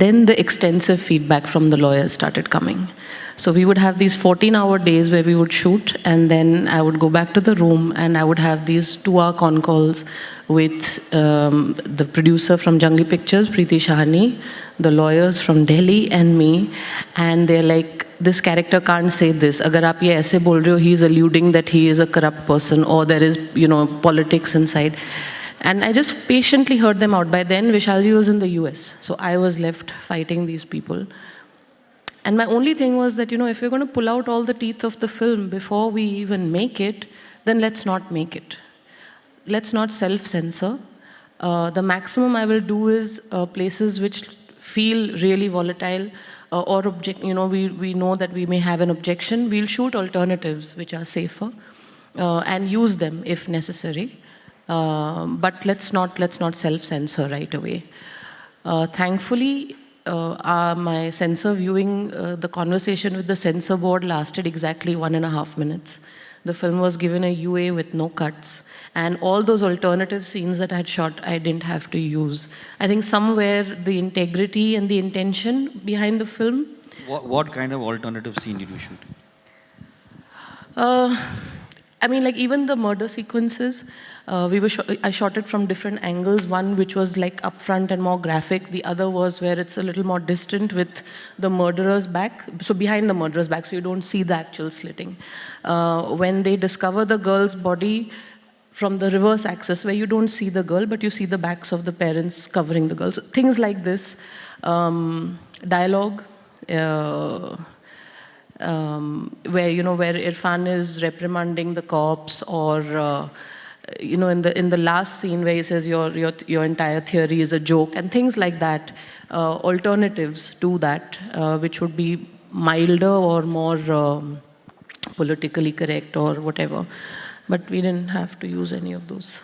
then the extensive feedback from the lawyers started coming. So we would have these 14-hour days where we would shoot, and then I would go back to the room and I would have these 2-hour con calls with the producer from Jungly Pictures, Preeti Shahani, the lawyers from Delhi, and me. And they're like, this character can't say this. Agar aap ye aise bol rahe ho, he's alluding that he is a corrupt person, or there is, politics inside. And I just patiently heard them out. By then, Vishalji was in the US, so I was left fighting these people. And my only thing was that, if we're going to pull out all the teeth of the film before we even make it, then let's not make it. Let's not self-censor. The maximum I will do is places which feel really volatile or we know that we may have an objection. We'll shoot alternatives which are safer and use them if necessary. But let's not self-censor right away. Thankfully, my censor viewing, the conversation with the censor board lasted exactly 1.5 minutes. The film was given a UA with no cuts. And all those alternative scenes that I had shot, I didn't have to use. I think somewhere the integrity and the intention behind the film. What kind of alternative scene did you shoot? Even the murder sequences, I shot it from different angles. One which was like upfront and more graphic. The other was where it's a little more distant with the murderer's back. So behind the murderer's back, so you don't see the actual slitting. When they discover the girl's body from the reverse axis, where you don't see the girl, but you see the backs of the parents covering the girl. So things like this. Dialogue. Where Irfan is reprimanding the cops, or in the last scene where he says your entire theory is a joke, and things like that. Alternatives to that, which would be milder or more politically correct or whatever. But we didn't have to use any of those.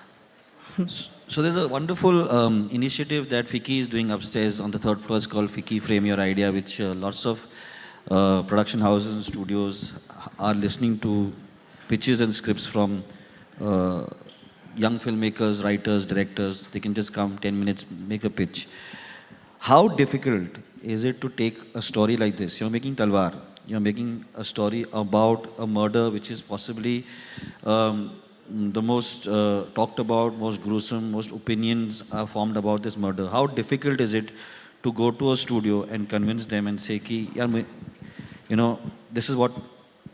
So there's a wonderful initiative that FICCI is doing upstairs on the 3rd floor. It's called FICCI Frame Your Idea, which lots of production houses and studios are listening to pitches and scripts from young filmmakers, writers, directors. They can just come 10 minutes, make a pitch. How difficult is it to take a story like this? You're making Talwar. You're making a story about a murder which is possibly the most talked about, most gruesome, most opinions are formed about this murder. How difficult is it to go to a studio and convince them and say, this is what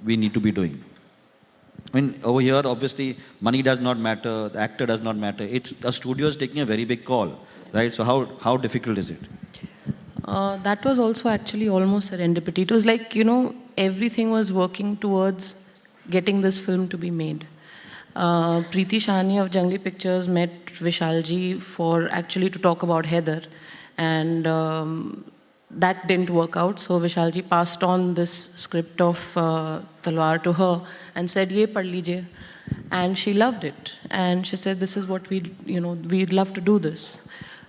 we need to be doing? Over here, obviously, money does not matter, the actor does not matter. It's a studio is taking a very big call, right? So how difficult is it? That was also actually almost serendipity. It was like, everything was working towards getting this film to be made. Preeti Shahani of Jungly Pictures met Vishalji to talk about Heather. And that didn't work out. So Vishalji passed on this script of Talwar to her and said, "Ye pad lijiye." And she loved it. And she said, "This is what we'd love to do this."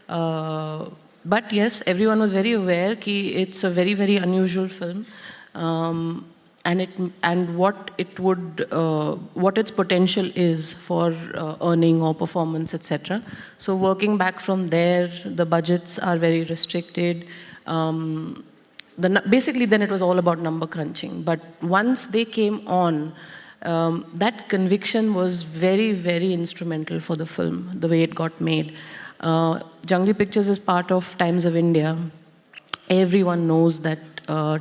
But yes, everyone was very aware that it's a very, very unusual film, and what its potential is for earning or performance, etc. So working back from there, the budgets are very restricted. Basically, then it was all about number crunching. But once they came on, that conviction was very, very instrumental for the film, the way it got made. Jungly Pictures is part of Times of India. Everyone knows that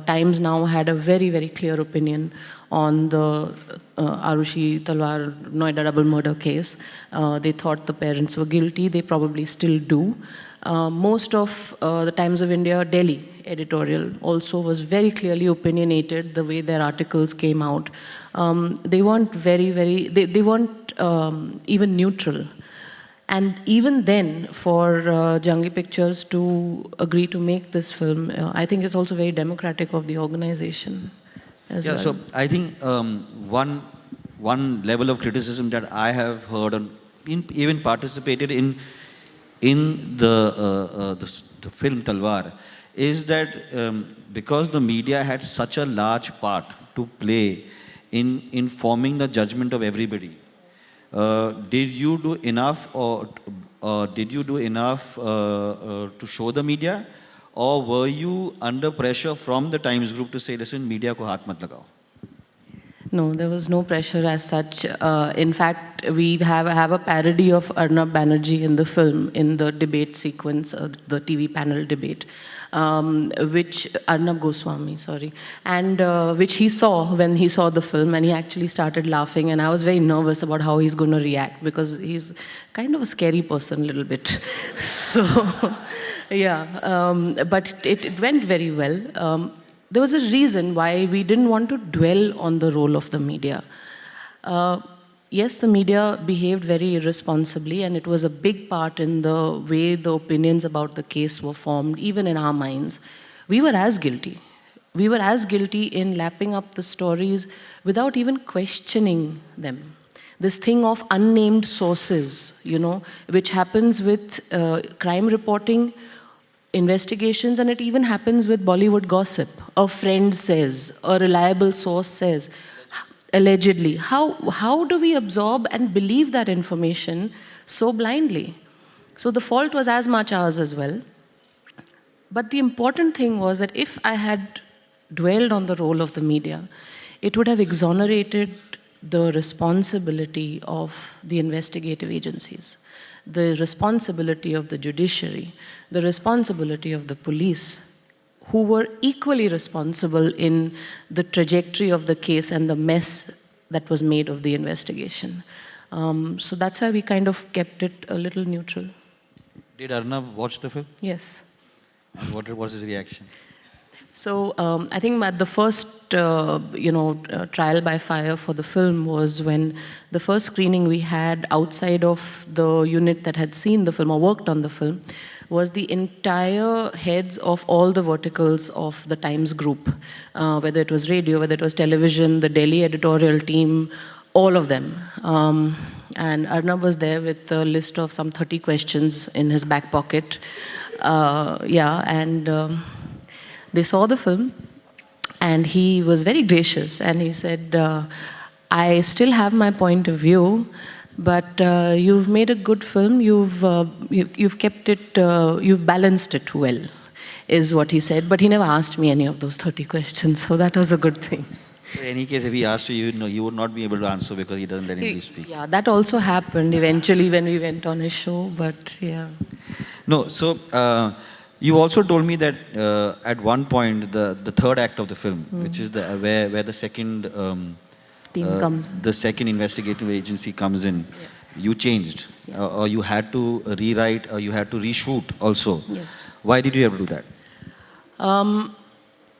Times now had a very, very clear opinion on the Arushi Talwar Noida double murder case. They thought the parents were guilty. They probably still do. Most of the Times of India Delhi editorial also was very clearly opinionated the way their articles came out. They weren't they weren't even neutral. And even then, for Jungly Pictures to agree to make this film, I think it's also very democratic of the organization as well. So I think one level of criticism that I have heard and even participated in the film Talwar is that because the media had such a large part to play in forming the judgment of everybody, did you do enough to show the media, or were you under pressure from the Times Group to say, listen, media ko haath mat lagao? No, there was no pressure as such. In fact, we have a parody of Arnab Banerjee in the film, in the debate sequence, the TV panel debate, which Arnab Goswami, sorry, and which he saw when he saw the film, and he actually started laughing, and I was very nervous about how he's going to react because he's kind of a scary person, a little bit. So, yeah, but it went very well. There was a reason why we didn't want to dwell on the role of the media. Yes, the media behaved very irresponsibly, and it was a big part in the way the opinions about the case were formed, even in our minds. We were as guilty. We were as guilty in lapping up the stories without even questioning them. This thing of unnamed sources, which happens with crime reporting, investigations, and it even happens with Bollywood gossip. A friend says, a reliable source says, allegedly. How do we absorb and believe that information so blindly? So the fault was as much ours as well. But the important thing was that if I had dwelled on the role of the media, it would have exonerated the responsibility of the investigative agencies, the responsibility of the judiciary, the responsibility of the police, who were equally responsible in the trajectory of the case and the mess that was made of the investigation. So that's why we kind of kept it a little neutral. Did Arnab watch the film? Yes. And what was his reaction? So I think the first, trial by fire for the film was when the first screening we had outside of the unit that had seen the film or worked on the film was the entire heads of all the verticals of the Times Group, whether it was radio, whether it was television, the Delhi editorial team, all of them. And Arnab was there with a list of some 30 questions in his back pocket. They saw the film, and he was very gracious, and he said, I still have my point of view, but you've made a good film, you've kept it, you've balanced it well, is what he said. But he never asked me any of those 30 questions, so that was a good thing. In any case, if he asked you, you would not be able to answer because he doesn't let anybody speak. Yeah, that also happened eventually when we went on his show, but yeah. No, so you also told me that at one point, the third act of the film, which is where the second the second investigative agency comes in, you changed, or you had to rewrite, or you had to reshoot also. Yes. Why did you have to do that?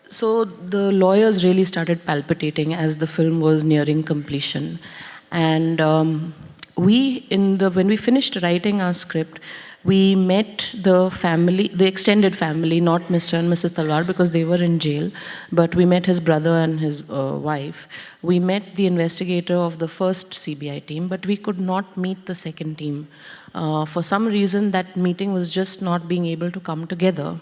So the lawyers really started palpitating as the film was nearing completion. And when we finished writing our script, we met the family, the extended family, not Mr. and Mrs. Talwar because they were in jail, but we met his brother and his wife. We met the investigator of the first CBI team, but we could not meet the second team. For some reason, that meeting was just not being able to come together.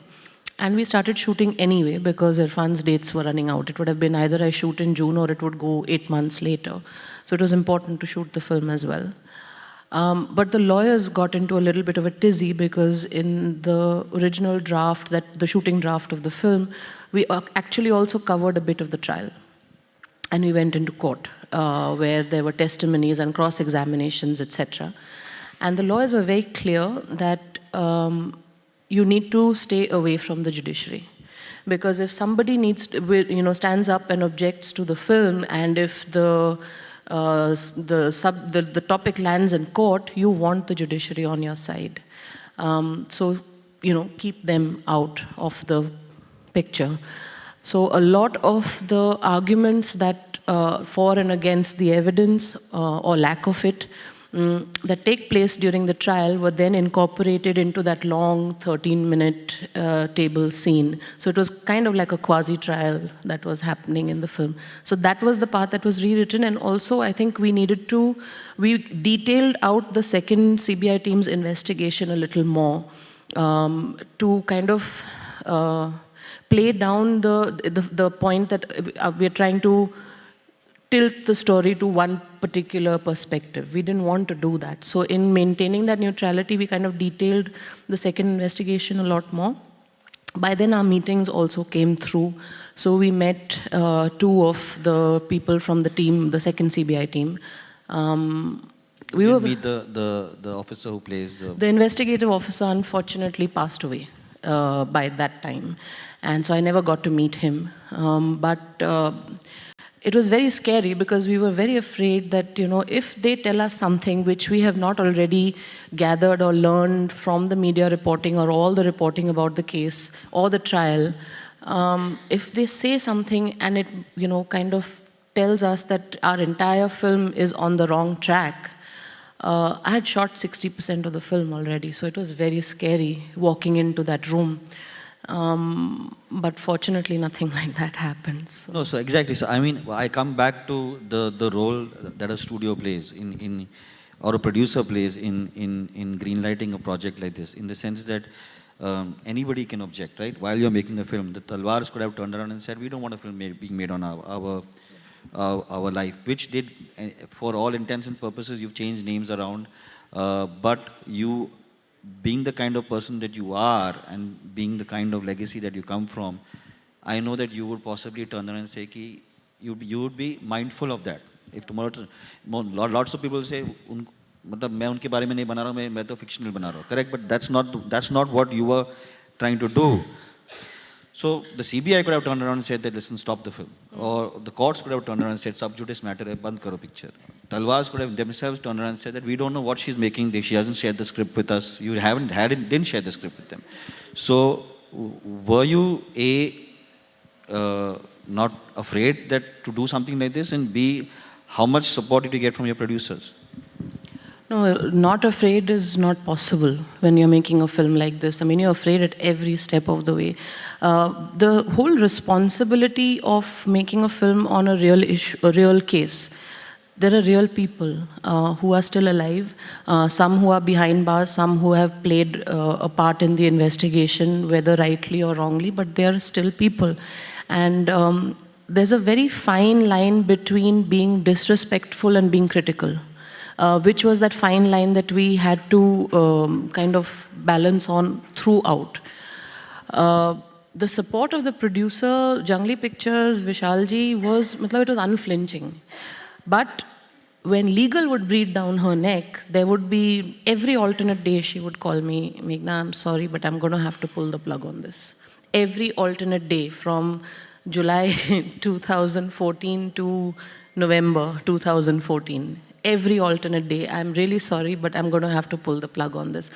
And we started shooting anyway because Irfan's dates were running out. It would have been either I shoot in June or it would go 8 months later. So it was important to shoot the film as well. But the lawyers got into a little bit of a tizzy because in the original draft, the shooting draft of the film, we actually also covered a bit of the trial. And we went into court where there were testimonies and cross-examinations, etc. And the lawyers were very clear that you need to stay away from the judiciary. Because if somebody stands up and objects to the film, and if the topic lands in court, you want the judiciary on your side. So, keep them out of the picture. So a lot of the arguments that for and against the evidence or lack of it that take place during the trial were then incorporated into that long 13-minute table scene. So it was kind of like a quasi-trial that was happening in the film. So that was the part that was rewritten, and also I think we detailed out the second CBI team's investigation a little more to kind of play down the point that we're trying to tilt the story to one particular perspective. We didn't want to do that. So in maintaining that neutrality, we kind of detailed the second investigation a lot more. By then, our meetings also came through. So we met two of the people from the team, the second CBI team. We didn't meet the officer who plays... The investigative officer unfortunately passed away by that time. And so I never got to meet him. But it was very scary because we were very afraid that, if they tell us something which we have not already gathered or learned from the media reporting or all the reporting about the case or the trial, if they say something and it, kind of tells us that our entire film is on the wrong track. I had shot 60% of the film already, so it was very scary walking into that room. But fortunately, nothing like that happened. So. No, so exactly. So I mean, I come back to the role that a studio plays or a producer plays in greenlighting a project like this, in the sense that anybody can object, right? While you're making a film, the Talwars could have turned around and said, we don't want a film being made on our life, which did, for all intents and purposes, you've changed names around, but you, being the kind of person that you are and being the kind of legacy that you come from, I know that you would possibly turn around and say ki you would be mindful of that. If tomorrow, lots of people say, मतलब मैं उनके बारे में नहीं बना रहा हूँ, मैं तो fictional बना रहा हूँ, correct? But that's not what you were trying to do. So the CBI could have turned around and said that, listen, stop the film. Or the courts could have turned around and said, sub judice matter hai, band karo picture. Talwars could have themselves turned around and said that we don't know what she's making. She hasn't shared the script with us. You didn't share the script with them. So were you not afraid that to do something like this, and B, how much support did you get from your producers? No, not afraid is not possible when you're making a film like this. I mean, you're afraid at every step of the way. The whole responsibility of making a film on a real issue, a real case. There are real people who are still alive, some who are behind bars, some who have played a part in the investigation, whether rightly or wrongly, but they are still people. And there's a very fine line between being disrespectful and being critical. Which was that fine line that we had to kind of balance on throughout. The support of the producer, Jungly Pictures, Vishalji, it was unflinching. But when legal would breathe down her neck, there would be, every alternate day she would call me, Meghna, I'm sorry, but I'm going to have to pull the plug on this. Every alternate day from July 2014 to November 2014. Every alternate day, I'm really sorry, but I'm going to have to pull the plug on this.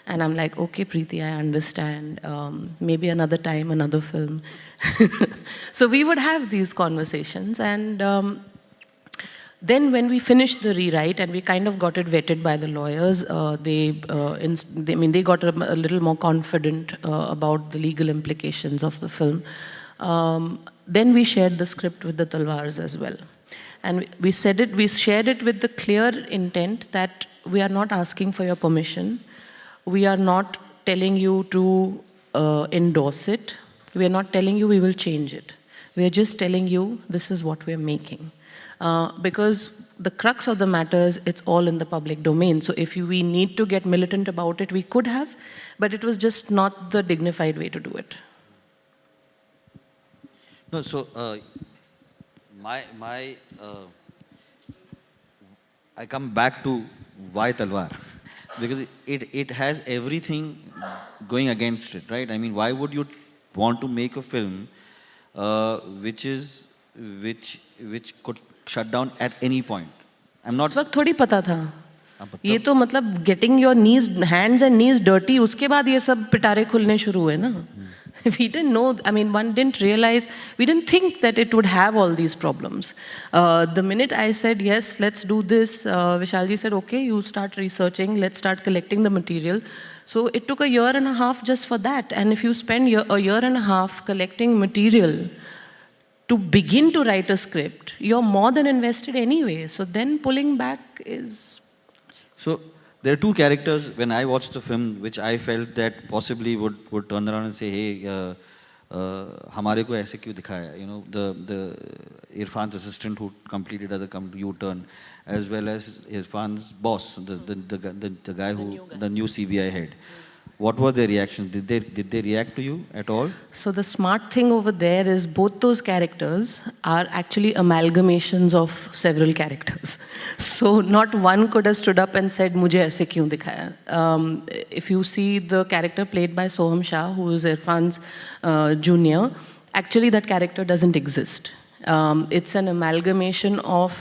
And I'm like, okay, Preeti, I understand. Maybe another time, another film. So we would have these conversations. And then when we finished the rewrite and we kind of got it vetted by the lawyers, they got a little more confident about the legal implications of the film. Then we shared the script with the Talwars as well. And we shared it with the clear intent that we are not asking for your permission. We are not telling you to endorse it. We are not telling you we will change it. We are just telling you this is what we are making. Because the crux of the matter is it's all in the public domain. So if we need to get militant about it, we could have, but it was just not the dignified way to do it. No, so I come back to why Talwar, because it has everything going against it, right? I mean, why would you want to make a film which could shut down at any point? I'm not. उस वक्त थोड़ी पता था. ये तो मतलब getting your hands and knees dirty, उसके बाद ये सब पिटारे खुलने शुरू हुए ना. We didn't know, I mean, one didn't realize, we didn't think that it would have all these problems. The minute I said, yes, let's do this, Vishalji said, okay, you start researching, let's start collecting the material. So it took a year and a half just for that. And if you spend a year and a half collecting material to begin to write a script, you're more than invested anyway. So then pulling back is... So there are two characters when I watched the film which I felt that possibly would turn around and say, hey, हमारे को ऐसे क्यों दिखाया? You know, the Irfan's assistant who completed as a U-turn, as well as Irfan's boss, the guy who, the new CBI head. what were their reactions? Did they react to you at all? So the smart thing over there is both those characters are actually amalgamations of several characters. So not one could have stood up and said, "Mujhe aise kyun dikhaya?" If you see the character played by Soham Shah, who is Irfan's junior, actually that character doesn't exist. It's an amalgamation of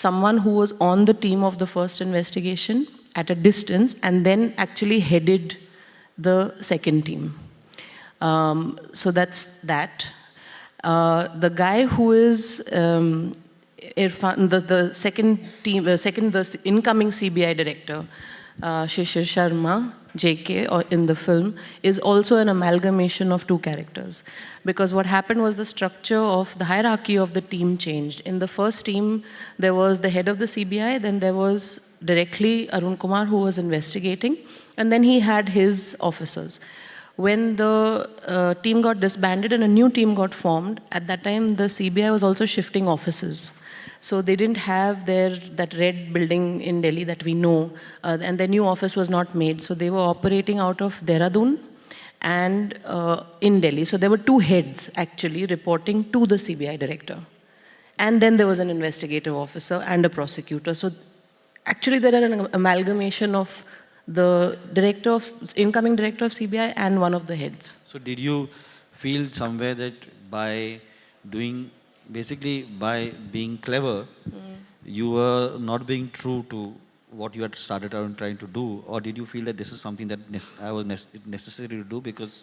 someone who was on the team of the first investigation at a distance and then actually headed the second team. So that's that. The guy who is Irfan, the second team, the incoming CBI director, Shishir Sharma, JK, or in the film, is also an amalgamation of two characters. Because what happened was the structure of the hierarchy of the team changed. In the first team, there was the head of the CBI, then there was directly Arun Kumar, who was investigating, and then he had his officers. When the team got disbanded and a new team got formed, at that time the CBI was also shifting offices. So they didn't have that red building in Delhi that we know, and their new office was not made. So they were operating out of Dehradun and in Delhi. So there were two heads actually reporting to the CBI director. And then there was an investigative officer and a prosecutor. So actually there are an amalgamation of the incoming director of CBI and one of the heads. So did you feel somewhere that by being clever, you were not being true to what you had started out trying to do? Or did you feel that this is something that was necessary to do because,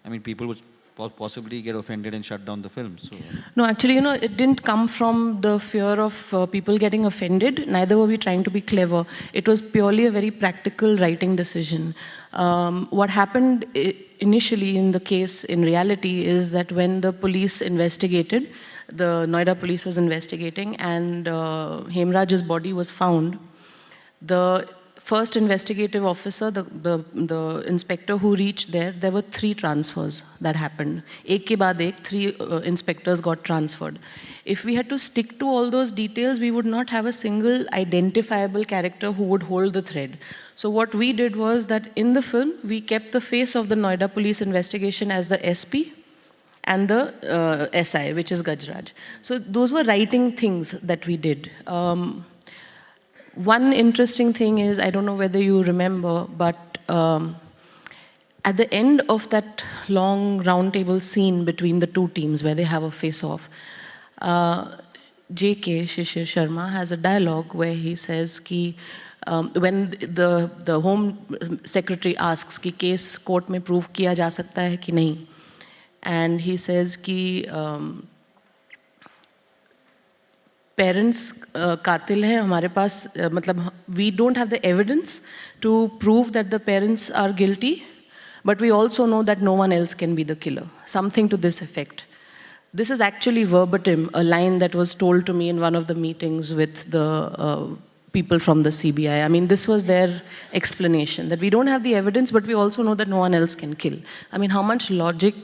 I mean, people would possibly get offended and shut down the film? So. No, actually, it didn't come from the fear of people getting offended. Neither were we trying to be clever. It was purely a very practical writing decision. What happened initially in the case, in reality, is that when the police investigated, the Noida police was investigating, and Hemraj's body was found, the first investigative officer, the inspector who reached there were 3 transfers that happened. Ek ke baad ek, 3 inspectors got transferred. If we had to stick to all those details, we would not have a single identifiable character who would hold the thread. So what we did was that in the film, we kept the face of the Noida police investigation as the SP and the SI, which is Gajraj. So those were writing things that we did. One interesting thing is, I don't know whether you remember, but at the end of that long roundtable scene between the two teams where they have a face-off, JK, Shishir Sharma, has a dialogue where he says ki, when the Home Secretary asks कि case court में prove किया जा सकता है कि नहीं, and he says कि parents कातिल हैं हमारे पास, मतलब we don't have the evidence to prove that the parents are guilty, but we also know that no one else can be the killer. Something to this effect. This is actually verbatim a line that was told to me in one of the meetings with the people from the CBI. I mean, this was their explanation, that we don't have the evidence, but we also know that no one else can kill. I mean, how much logic,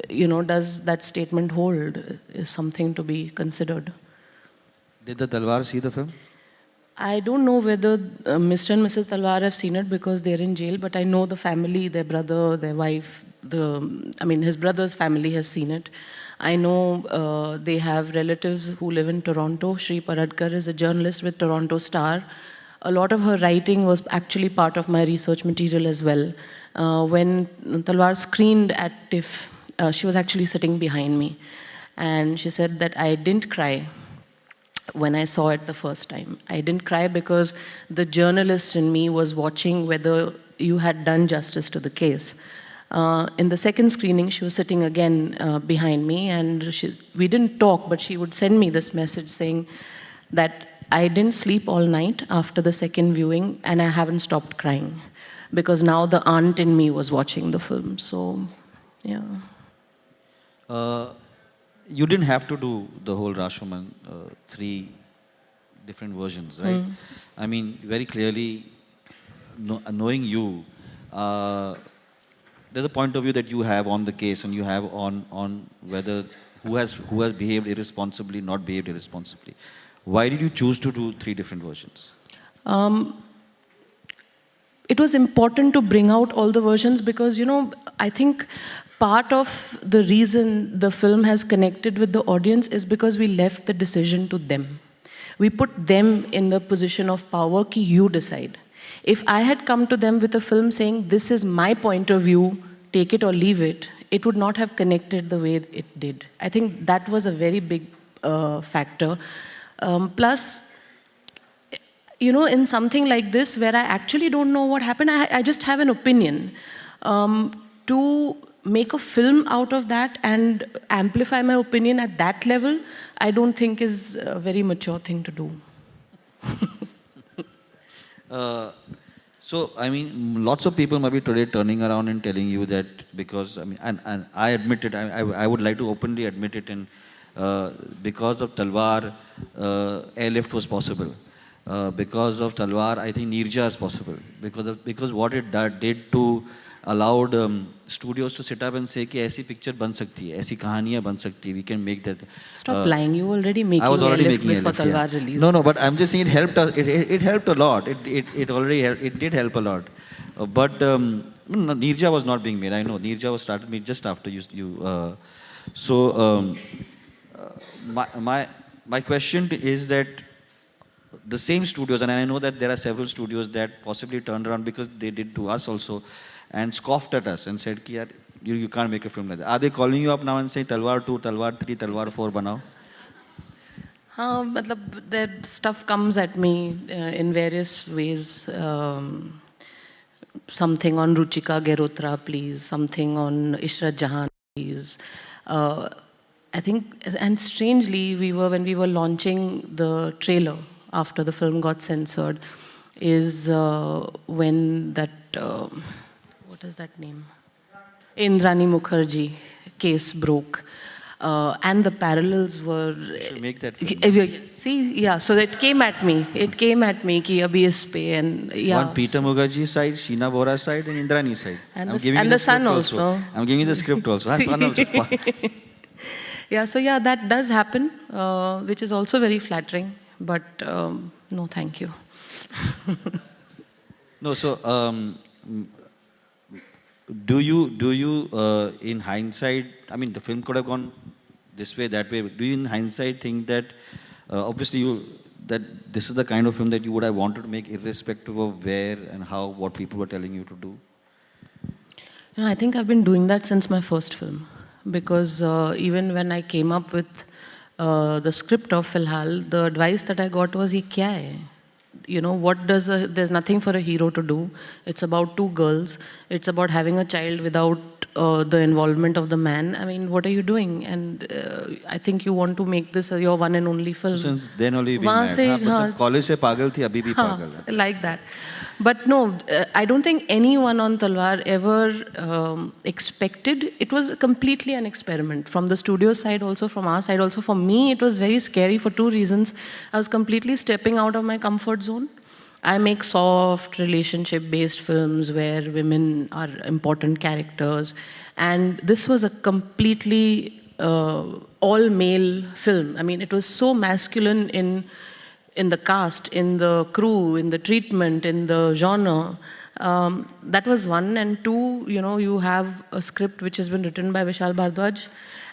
does that statement hold is something to be considered. Did the Talwar see the film? I don't know whether Mr. and Mrs. Talwar have seen it because they're in jail, but I know the family, their brother, their wife, his brother's family has seen it. I know they have relatives who live in Toronto. Shri Paradkar is a journalist with Toronto Star. A lot of her writing was actually part of my research material as well. When Talwar screened at TIFF, she was actually sitting behind me. And she said that I didn't cry when I saw it the first time. I didn't cry because the journalist in me was watching whether you had done justice to the case. In the second screening, she was sitting again behind me, and we didn't talk, but she would send me this message saying that I didn't sleep all night after the second viewing, and I haven't stopped crying because now the aunt in me was watching the film. So, yeah. You didn't have to do the whole Rashomon 3 different versions, right? I mean, very clearly, knowing you, there's a point of view that you have on the case and you have on whether who has behaved irresponsibly, not behaved irresponsibly. Why did you choose to do 3 different versions? it was important to bring out all the versions because, I think part of the reason the film has connected with the audience is because we left the decision to them. We put them in the position of power, ki you decide. If I had come to them with a film saying, this is my point of view, take it or leave it, it would not have connected the way it did. I think that was a very big factor. Plus, in something like this where I actually don't know what happened, I just have an opinion. To make a film out of that and amplify my opinion at that level, I don't think is a very mature thing to do. So, I mean, lots of people might be today turning around and telling you that because, I mean, and I admit it, I would like to openly admit it, and because of Talwar, Airlift was possible. Because of Talwar, I think Neerja is possible. Because what it did to allowed studios to sit up and say कि ऐसी picture बन सकती है, ऐसी कहानियाँ बन सकती है, we can make that. Stop lying, you already making I was already Airlift making before Airlift, Talwar release. No, but I'm just saying it helped us. It helped a lot. It did help a lot. But Neerja was not being made. I know Neerja was started made just after you. My question is that the same studios, and I know that there are several studios that possibly turned around because they did to us also, and scoffed at us and said, Ki, you can't make a film like that. Are they calling you up now and saying, Talwar 2, Talwar 3, Talwar 4 banao? That stuff comes at me in various ways. Something on Ruchika Gerotra, please. Something on Ishrat Jahan, please. I think, and strangely, when we were launching the trailer after the film got censored, is when that, what is that name? Indrani Mukherjee case broke. And the parallels were... You should make that film. See, yeah, so that came at me. It came at me, ki abhi is pe, and yeah. One Peter Mukherjee side, Sheena Bora side, and Indrani side. And the son also. I'm giving you the script also. Son also. Yeah, so yeah, that does happen, which is also very flattering. But no, thank you. No, so do you in hindsight, I mean, the film could have gone this way, that way. Do you in hindsight think that obviously that this is the kind of film that you would have wanted to make irrespective of where and how, what people were telling you to do? I think I've been doing that since my first film. Because even when I came up with the script of Filhal, the advice that I got was, ye kya hai? There's nothing for a hero to do. It's about two girls. It's about having a child without the involvement of the man. I mean, what are you doing? And I think you want to make this your one and only film. So since then only being mad. College se pagal thi, abhi bhi pagal hai. Like that. But no, I don't think anyone on Talwar ever expected. It was completely an experiment. From the studio side also, from our side also. For me, it was very scary for two reasons. I was completely stepping out of my comfort zone. I make soft, relationship-based films where women are important characters. And this was a completely all-male film. I mean, it was so masculine in the cast, in the crew, in the treatment, in the genre. That was one. And two, you have a script which has been written by Vishal Bhardwaj,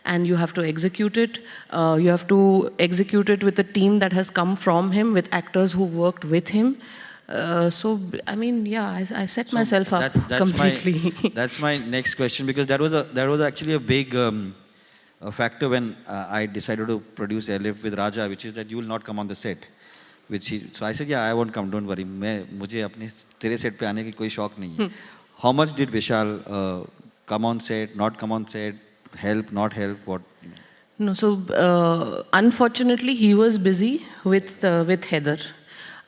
and you have to execute it. You have to execute it with a team that has come from him, with actors who worked with him. So, I mean, yeah, I set myself up completely. That's my next question, because that was actually a big factor when I decided to produce Airlift with Raja, which is that you will not come on the set. So I said, yeah, I won't come, don't worry. मुझे अपने तेरे set पे आने की कोई शौक नहीं है. How much did Vishal come on set, not come on set, help, not help, what? No, so unfortunately he was busy with Heather.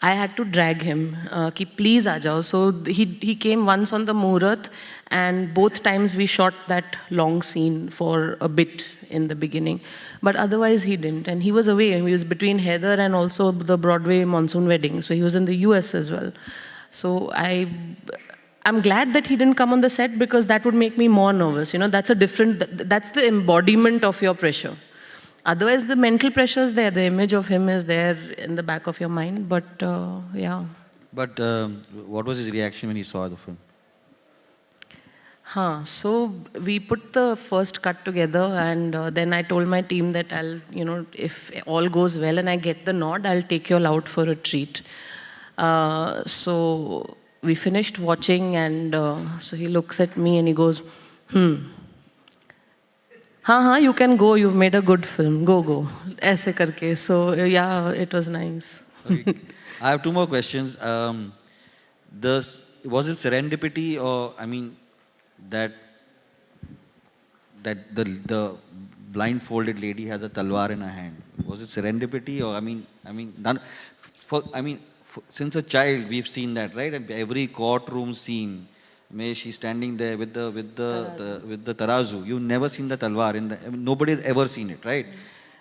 I had to drag him, ki please aa jao. So he came once on the Muhurat, and both times we shot that long scene for a bit in the beginning. But otherwise he didn't, and he was away, and he was between Heather and also the Broadway Monsoon Wedding. So he was in the US as well. So I'm glad that he didn't come on the set, because that would make me more nervous. That's that's the embodiment of your pressure. Otherwise, the mental pressure is there. The image of him is there in the back of your mind. But, yeah. But what was his reaction when he saw the film? Huh. So we put the first cut together, and then I told my team that I'll, if all goes well and I get the nod, I'll take you all out for a treat. So we finished watching, and so he looks at me and he goes, हाँ, you can go, you've made a good film, go. ऐसे करके. So yeah, it was nice. Okay. I have two more questions. Was it serendipity, or that the blindfolded lady has a talwar in her hand? Was it serendipity, or since a child we've seen that, right? And every courtroom scene, she's standing there with the tarazu. You've never seen the talwar nobody's ever seen it, right?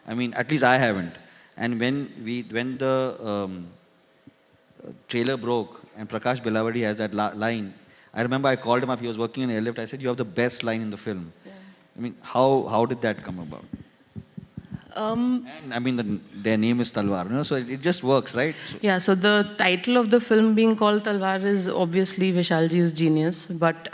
At least I haven't. And when the trailer broke and Prakash Belavadi has that line, I remember I called him up. He was working in an airlift. I said, "You have the best line in the film." Yeah. How did that come about? And their name is Talwar, so it just works, right? Yeah, so the title of the film being called Talwar is obviously Vishalji's genius. But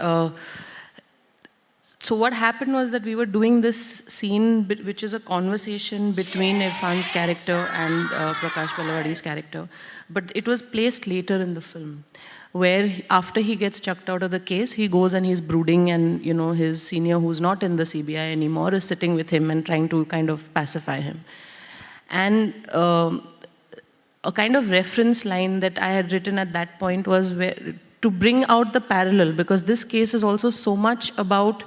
so what happened was that we were doing this scene, which is a conversation between Irfan's character and Prakash Belavadi's character. But it was placed later in the film, where after he gets chucked out of the case, he goes and he's brooding, and his senior, who's not in the CBI anymore, is sitting with him and trying to kind of pacify him. And a kind of reference line that I had written at that point was to bring out the parallel, because this case is also so much about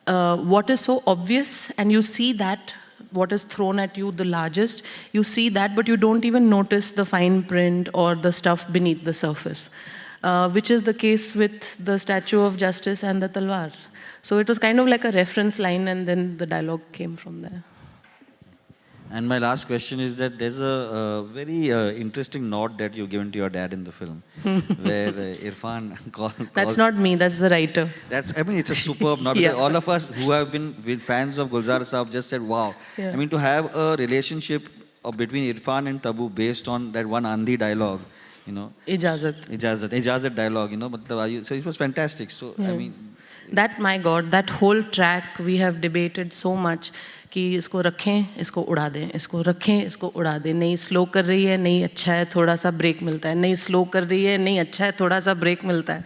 what is so obvious, and you see that what is thrown at you the largest, you see that, but you don't even notice the fine print or the stuff beneath the surface, which is the case with the Statue of Justice and the Talwar. So it was kind of like a reference line, and then the dialogue came from there. And my last question is that there's a very interesting nod that you've given to your dad in the film, where Irfan calls... That's not me, that's the writer. It's a superb nod. Yeah. All of us who have been fans of Gulzar Saab just said, wow. Yeah. To have a relationship between Irfan and Tabu based on that one Andhi dialogue, Ijazat dialogue, so it was fantastic. So, yeah. That, my God, that whole track we have debated so much. कि इसको रखें, इसको उड़ा दें, इसको रखें, इसको उड़ा दें, नहीं स्लो कर रही है, नहीं अच्छा है, थोड़ा सा ब्रेक मिलता है, नहीं स्लो कर रही है, नहीं अच्छा है, थोड़ा सा ब्रेक मिलता है.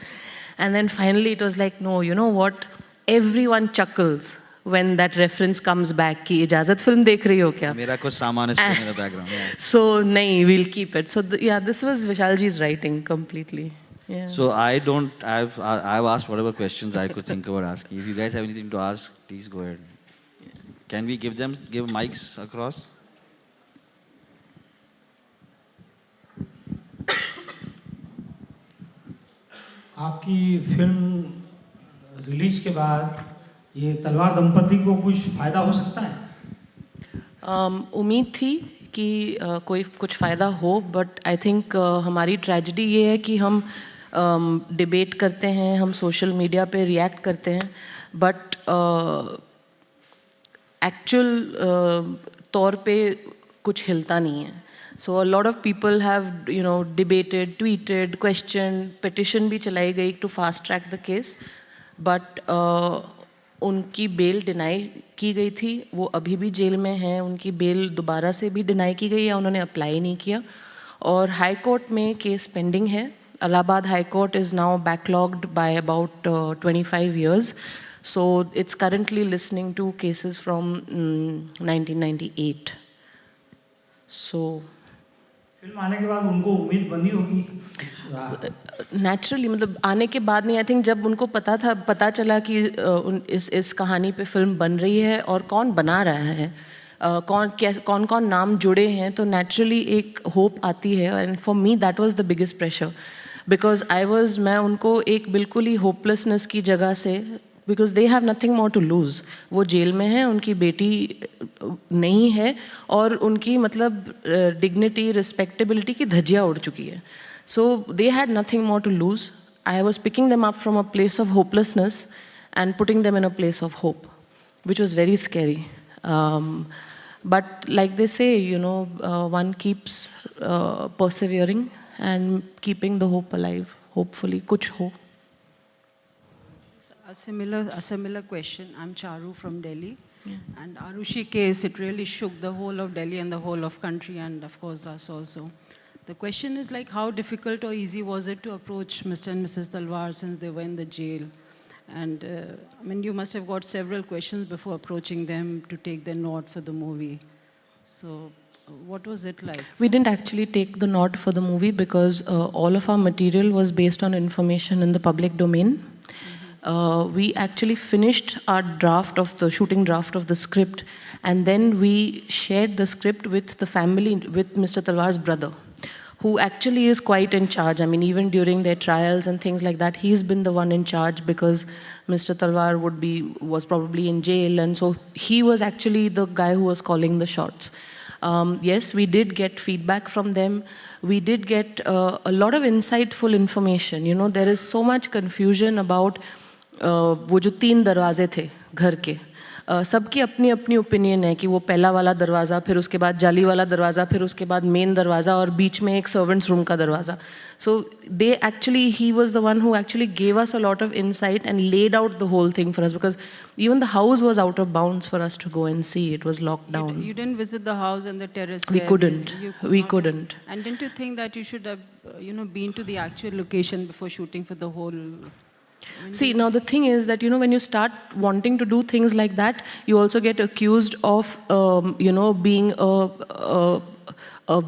And then finally it was like, no, you know what, everyone chuckles when that reference comes back कि इजाज़त फिल्म देख रही हो क्या? मेरा कुछ सामान is playing in the background. Yeah. So नहीं, we'll keep it. So this was Vishalji's writing completely. Yeah. So I've asked whatever questions I could think about asking. If you guys have anything to ask, please go ahead. Can we give mics across? आपकी film release के बाद ये तलवार दंपति को कुछ फायदा हो सकता है? उम्मीद थी कि कोई कुछ फ़ायदा हो, बट आई थिंक हमारी ट्रेजेडी ये है कि हम डिबेट करते हैं, हम सोशल मीडिया पे रिएक्ट करते हैं, बट एक्चुअल तौर पे कुछ हिलता नहीं है. So a lot of people have debated, tweeted, question, petition भी चलाई गई to fast track the case, but उनकी बेल डिनाई की गई थी. वो अभी भी जेल में हैं, उनकी बेल दोबारा से भी डिनाई की गई या उन्होंने अप्लाई नहीं किया. और हाई कोर्ट में केस पेंडिंग है. Allahabad High Court is now backlogged by about 25 years. So it's currently listening to cases from 1998. So film आने के बाद उनको उम्मीद बनी होगी? नेचुरली, मतलब आने के बाद नहीं, आई थिंक जब उनको पता चला कि इस कहानी पे फिल्म बन रही है और कौन बना रहा है, कौन नाम जुड़े हैं, तो नेचुरली एक होप आती है. And for me that was the biggest pressure, because मैं उनको एक बिल्कुल ही होपलेसनेस की जगह से, because they have nothing more to lose. वो जेल में हैं, उनकी बेटी नहीं है और उनकी मतलब डिग्निटी, रिस्पेक्टेबिलिटी की धज्जियाँ उड़ चुकी है. So they had nothing more to lose. I was picking them up from a place of hopelessness and putting them in a place of hope, which was very scary. But like they say, one keeps persevering and keeping the hope alive. Hopefully, kuch ho. A similar question. I'm Charu from Delhi. And Arushi case, it really shook the whole of Delhi and the whole of country, and of course us also. The question is like, how difficult or easy was it to approach Mr. and Mrs. Talwar since they were in the jail? And I mean, you must have got several questions before approaching them to take the nod for the movie. So what was it like? We didn't actually take the nod for the movie because all of our material was based on information in the public domain. We actually finished our shooting draft of the script, and then we shared the script with the family, with Mr. Talwar's brother, who actually is quite in charge. I mean, even during their trials and things like that, he's been the one in charge because Mr. Talwar was probably in jail, and so he was actually the guy who was calling the shots. Yes, we did get feedback from them. We did get a lot of insightful information. You know, there is so much confusion about वो जो 3 दरवाजे थे घर के, सबकी अपनी अपनी opinion है कि वो पहला वाला दरवाज़ा, फिर उसके बाद जाली वाला दरवाज़ा, फिर उसके बाद मेन दरवाज़ा और बीच में एक सर्वेंट्स रूम का दरवाज़ा. So he was the one who actually gave us a lot of insight and laid out the whole thing for us, because even the house was out of bounds for us to go and see. It was locked down. You didn't visit the house and the terrace? We couldn't. We couldn't. And didn't you think that you should have, been to the actual location before shooting for the whole? See, now the thing is that, when you start wanting to do things like that, you also get accused of, being a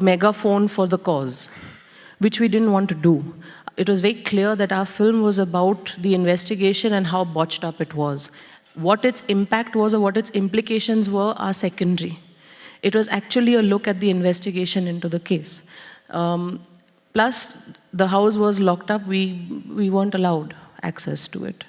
megaphone for the cause, which we didn't want to do. It was very clear that our film was about the investigation and how botched up it was. What its impact was or what its implications were are secondary. It was actually a look at the investigation into the case. Plus, the house was locked up. We weren't allowed access to it.